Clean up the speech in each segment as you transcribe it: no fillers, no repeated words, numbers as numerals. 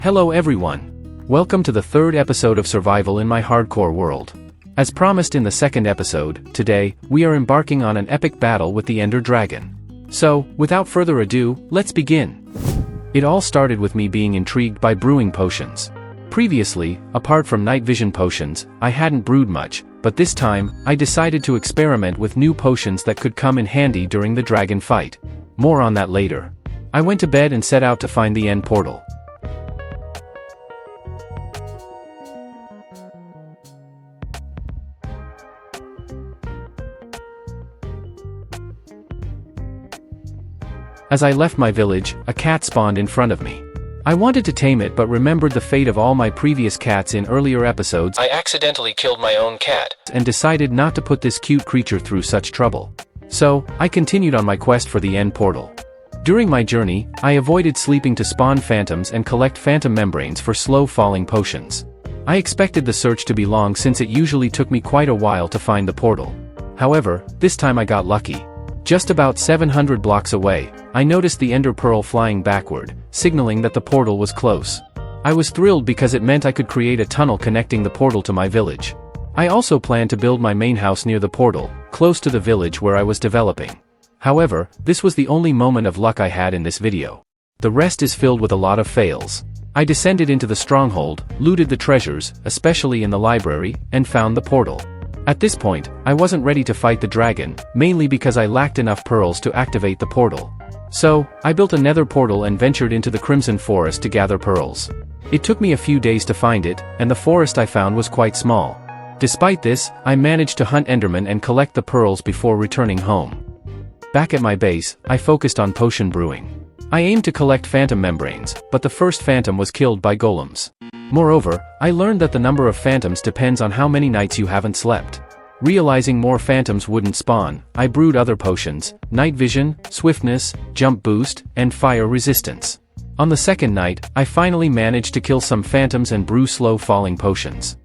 Hello everyone. Welcome to the third episode of Survival in My Hardcore World. As promised in the second episode, today, we are embarking on an epic battle with the Ender Dragon. So, without further ado, let's begin. It all started with me being intrigued by brewing potions. Previously, apart from night vision potions, I hadn't brewed much, but this time, I decided to experiment with new potions that could come in handy during the dragon fight. More on that later. I went to bed and set out to find the end portal. As I left my village, a cat spawned in front of me. I wanted to tame it but remembered the fate of all my previous cats in earlier episodes. I accidentally killed my own cat and decided not to put this cute creature through such trouble. So, I continued on my quest for the end portal. During my journey, I avoided sleeping to spawn phantoms and collect phantom membranes for slow-falling potions. I expected the search to be long since it usually took me quite a while to find the portal. However, this time I got lucky. Just about 700 blocks away, I noticed the ender pearl flying backward, signaling that the portal was close. I was thrilled because it meant I could create a tunnel connecting the portal to my village. I also planned to build my main house near the portal, close to the village where I was developing. However, this was the only moment of luck I had in this video. The rest is filled with a lot of fails. I descended into the stronghold, looted the treasures, especially in the library, and found the portal. At this point, I wasn't ready to fight the dragon, mainly because I lacked enough pearls to activate the portal. So, I built a nether portal and ventured into the Crimson Forest to gather pearls. It took me a few days to find it, and the forest I found was quite small. Despite this, I managed to hunt endermen and collect the pearls before returning home. Back at my base, I focused on potion brewing. I aimed to collect phantom membranes, but the first phantom was killed by golems. Moreover, I learned that the number of phantoms depends on how many nights you haven't slept. Realizing more phantoms wouldn't spawn, I brewed other potions: night vision, swiftness, jump boost, and fire resistance. On the second night, I finally managed to kill some phantoms and brew slow-falling potions.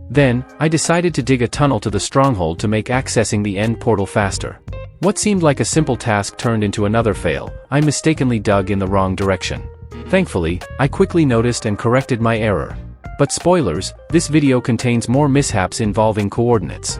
Then, I decided to dig a tunnel to the stronghold to make accessing the end portal faster. What seemed like a simple task turned into another fail. I mistakenly dug in the wrong direction. Thankfully, I quickly noticed and corrected my error. But spoilers, this video contains more mishaps involving coordinates.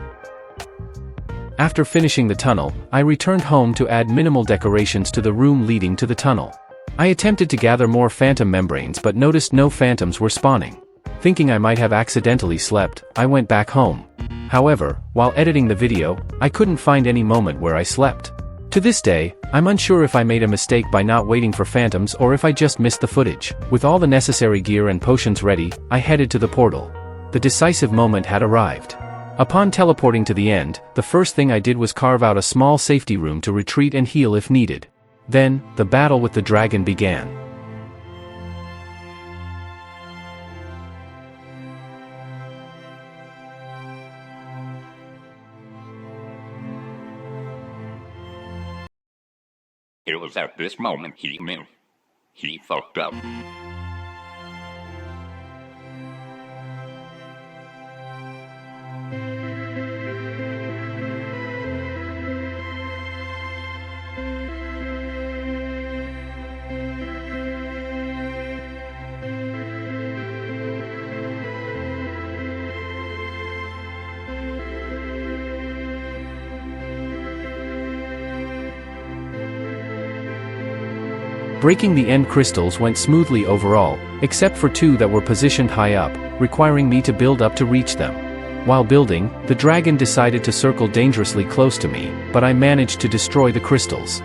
After finishing the tunnel, I returned home to add minimal decorations to the room leading to the tunnel. I attempted to gather more phantom membranes but noticed no phantoms were spawning. Thinking I might have accidentally slept, I went back home. However, while editing the video, I couldn't find any moment where I slept. To this day, I'm unsure if I made a mistake by not waiting for phantoms or if I just missed the footage. With all the necessary gear and potions ready, I headed to the portal. The decisive moment had arrived. Upon teleporting to the end, the first thing I did was carve out a small safety room to retreat and heal if needed. Then, the battle with the dragon began. It was at this moment he knew. He fucked up. Breaking the end crystals went smoothly overall, except for two that were positioned high up, requiring me to build up to reach them. While building, the dragon decided to circle dangerously close to me, but I managed to destroy the crystals.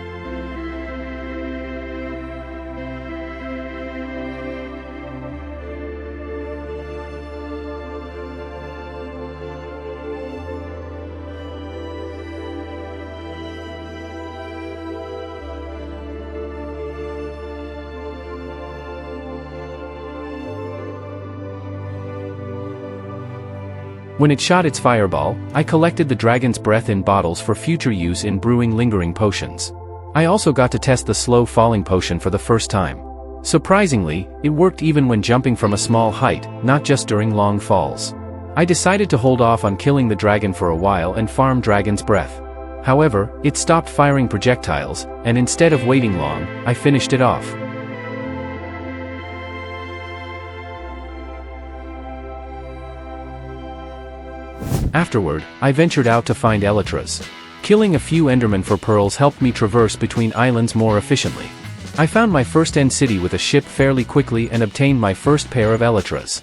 When it shot its fireball, I collected the dragon's breath in bottles for future use in brewing lingering potions. I also got to test the slow-falling potion for the first time. Surprisingly, it worked even when jumping from a small height, not just during long falls. I decided to hold off on killing the dragon for a while and farm Dragon's Breath. However, it stopped firing projectiles, and instead of waiting long, I finished it off. Afterward, I ventured out to find Elytras. Killing a few Endermen for pearls helped me traverse between islands more efficiently. I found my first end city with a ship fairly quickly and obtained my first pair of Elytras.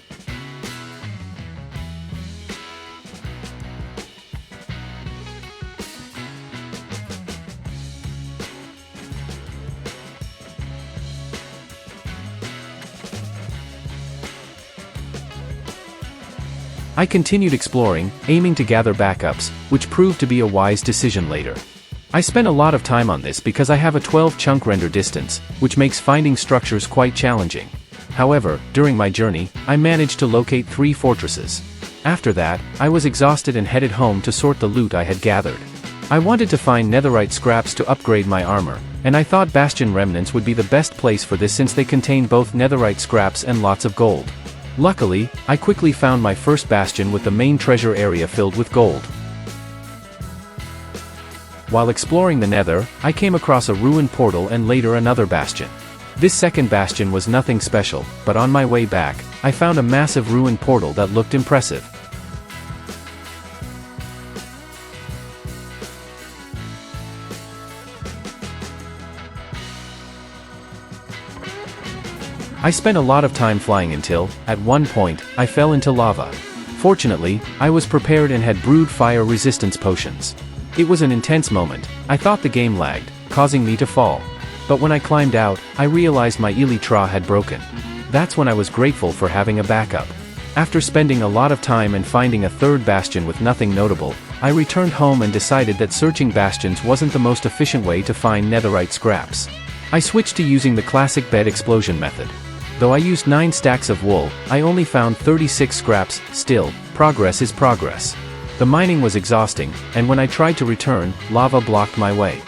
I continued exploring, aiming to gather backups, which proved to be a wise decision later. I spent a lot of time on this because I have a 12 chunk render distance, which makes finding structures quite challenging. However, during my journey, I managed to locate 3 fortresses. After that, I was exhausted and headed home to sort the loot I had gathered. I wanted to find netherite scraps to upgrade my armor, and I thought bastion remnants would be the best place for this since they contain both netherite scraps and lots of gold. Luckily, I quickly found my first bastion with the main treasure area filled with gold. While exploring the nether, I came across a ruined portal and later another bastion. This second bastion was nothing special, but on my way back, I found a massive ruined portal that looked impressive. I spent a lot of time flying until, at one point, I fell into lava. Fortunately, I was prepared and had brewed fire resistance potions. It was an intense moment. I thought the game lagged, causing me to fall. But when I climbed out, I realized my elytra had broken. That's when I was grateful for having a backup. After spending a lot of time and finding a third bastion with nothing notable, I returned home and decided that searching bastions wasn't the most efficient way to find netherite scraps. I switched to using the classic bed explosion method. Though I used 9 stacks of wool, I only found 36 scraps. Still, progress is progress. The mining was exhausting, and when I tried to return, lava blocked my way.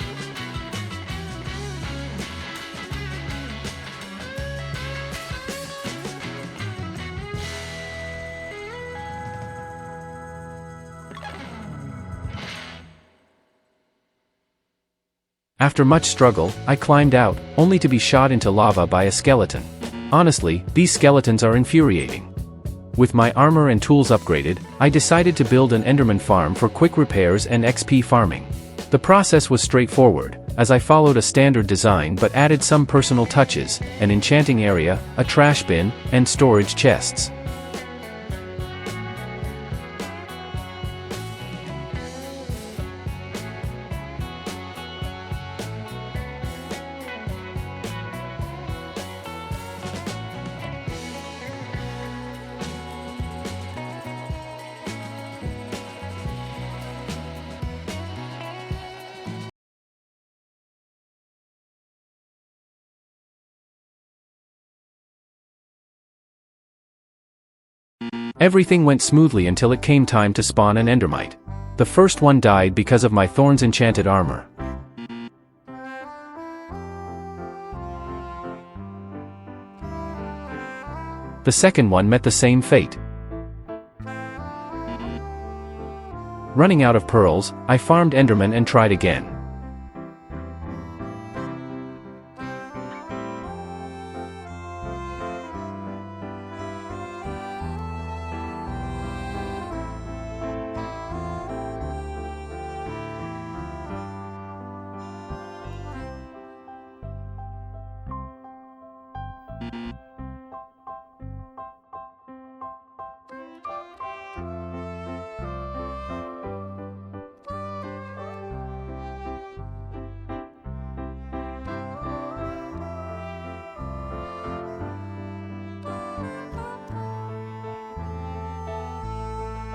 After much struggle, I climbed out, only to be shot into lava by a skeleton. Honestly, these skeletons are infuriating. With my armor and tools upgraded, I decided to build an Enderman farm for quick repairs and XP farming. The process was straightforward, as I followed a standard design but added some personal touches: an enchanting area, a trash bin, and storage chests. Everything went smoothly until it came time to spawn an endermite. The first one died because of my thorns enchanted armor. The second one met the same fate. Running out of pearls, I farmed endermen and tried again.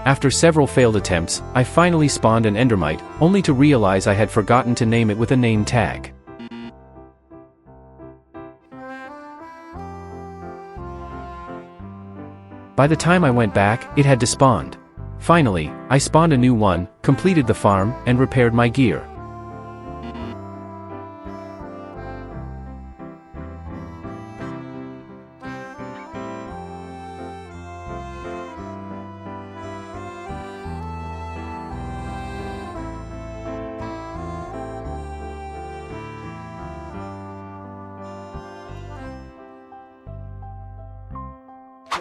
After several failed attempts, I finally spawned an endermite, only to realize I had forgotten to name it with a name tag. By the time I went back, it had despawned. Finally, I spawned a new one, completed the farm, and repaired my gear.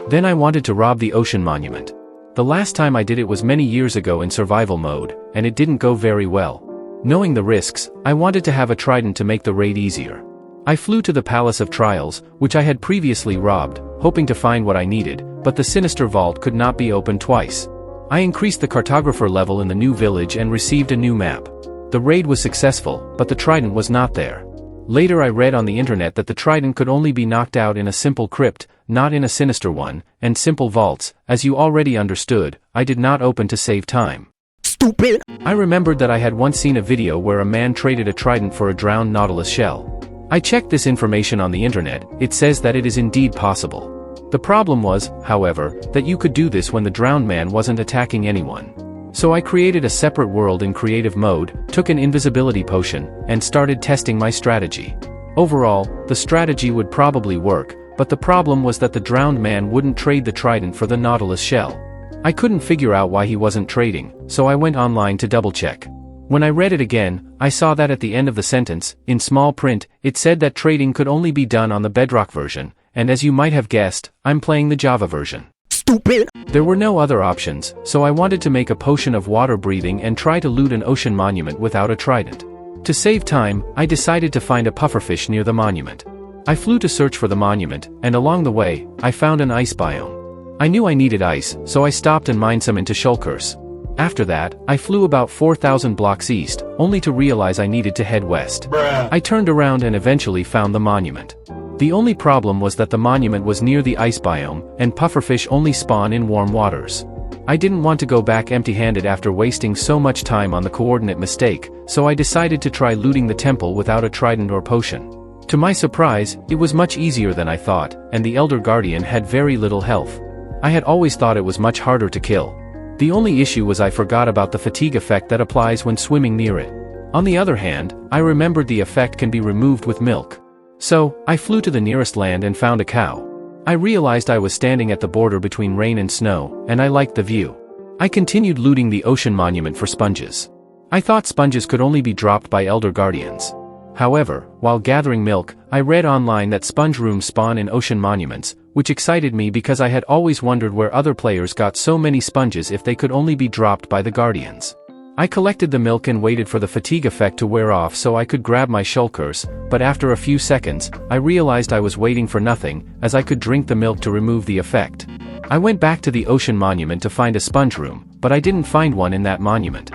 Then I wanted to rob the ocean monument. The last time I did it was many years ago in survival mode, and it didn't go very well. Knowing the risks, I wanted to have a trident to make the raid easier. I flew to the Palace of Trials, which I had previously robbed, hoping to find what I needed, but the sinister vault could not be opened twice. I increased the cartographer level in the new village and received a new map. The raid was successful, but the trident was not there. Later I read on the internet that the trident could only be knocked out in a simple crypt, not in a sinister one, and simple vaults, as you already understood, I did not open to save time. Stupid! I remembered that I had once seen a video where a man traded a trident for a drowned nautilus shell. I checked this information on the internet. It says that it is indeed possible. The problem was, however, that you could do this when the drowned man wasn't attacking anyone. So I created a separate world in creative mode, took an invisibility potion, and started testing my strategy. Overall, the strategy would probably work, but the problem was that the drowned man wouldn't trade the trident for the nautilus shell. I couldn't figure out why he wasn't trading, so I went online to double-check. When I read it again, I saw that at the end of the sentence, in small print, it said that trading could only be done on the Bedrock version, and as you might have guessed, I'm playing the Java version. Stupid! There were no other options, so I wanted to make a potion of water breathing and try to loot an ocean monument without a trident. To save time, I decided to find a pufferfish near the monument. I flew to search for the monument, and along the way, I found an ice biome. I knew I needed ice, so I stopped and mined some into shulkers. After that, I flew about 4,000 blocks east, only to realize I needed to head west. I turned around and eventually found the monument. The only problem was that the monument was near the ice biome, and pufferfish only spawn in warm waters. I didn't want to go back empty-handed after wasting so much time on the coordinate mistake, so I decided to try looting the temple without a trident or potion. To my surprise, it was much easier than I thought, and the Elder Guardian had very little health. I had always thought it was much harder to kill. The only issue was I forgot about the fatigue effect that applies when swimming near it. On the other hand, I remembered the effect can be removed with milk. So, I flew to the nearest land and found a cow. I realized I was standing at the border between rain and snow, and I liked the view. I continued looting the ocean monument for sponges. I thought sponges could only be dropped by Elder Guardians. However, while gathering milk, I read online that sponge rooms spawn in ocean monuments, which excited me because I had always wondered where other players got so many sponges if they could only be dropped by the Guardians. I collected the milk and waited for the fatigue effect to wear off so I could grab my shulkers, but after a few seconds, I realized I was waiting for nothing, as I could drink the milk to remove the effect. I went back to the ocean monument to find a sponge room, but I didn't find one in that monument.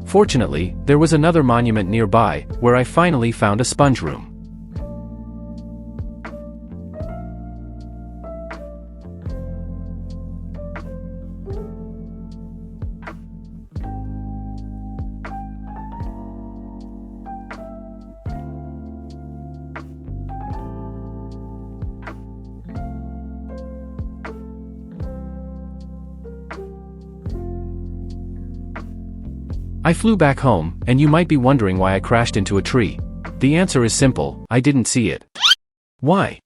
Fortunately, there was another monument nearby, where I finally found a sponge room. I flew back home, and you might be wondering why I crashed into a tree. The answer is simple: I didn't see it. Why?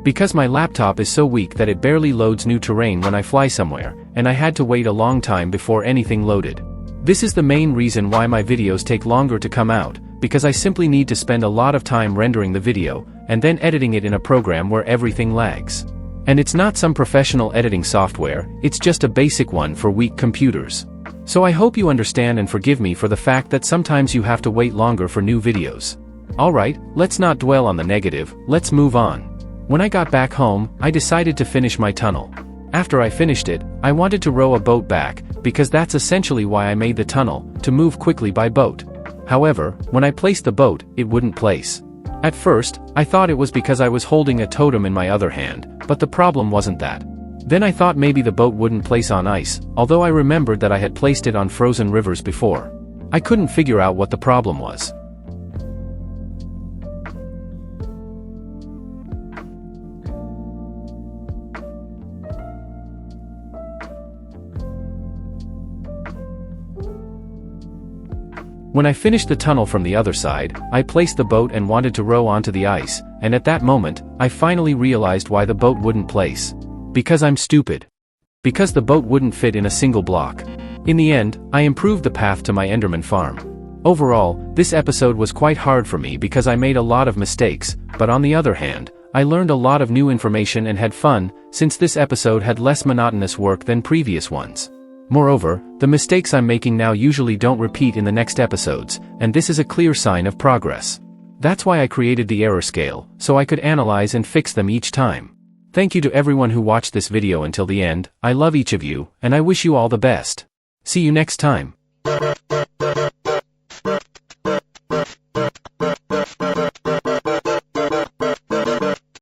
Because my laptop is so weak that it barely loads new terrain when I fly somewhere, and I had to wait a long time before anything loaded. This is the main reason why my videos take longer to come out, because I simply need to spend a lot of time rendering the video, and then editing it in a program where everything lags. And it's not some professional editing software, it's just a basic one for weak computers. So I hope you understand and forgive me for the fact that sometimes you have to wait longer for new videos. Alright, let's not dwell on the negative, let's move on. When I got back home, I decided to finish my tunnel. After I finished it, I wanted to row a boat back, because that's essentially why I made the tunnel, to move quickly by boat. However, when I placed the boat, it wouldn't place. At first, I thought it was because I was holding a totem in my other hand, but the problem wasn't that. Then I thought maybe the boat wouldn't place on ice, although I remembered that I had placed it on frozen rivers before. I couldn't figure out what the problem was. When I finished the tunnel from the other side, I placed the boat and wanted to row onto the ice, and at that moment, I finally realized why the boat wouldn't place. Because I'm stupid. because the boat wouldn't fit in a single block. In the end, I improved the path to my Enderman farm. Overall, this episode was quite hard for me because I made a lot of mistakes, but on the other hand, I learned a lot of new information and had fun, since this episode had less monotonous work than previous ones. Moreover, the mistakes I'm making now usually don't repeat in the next episodes, and this is a clear sign of progress. That's why I created the error scale, so I could analyze and fix them each time. Thank you to everyone who watched this video until the end. I love each of you, and I wish you all the best. See you next time.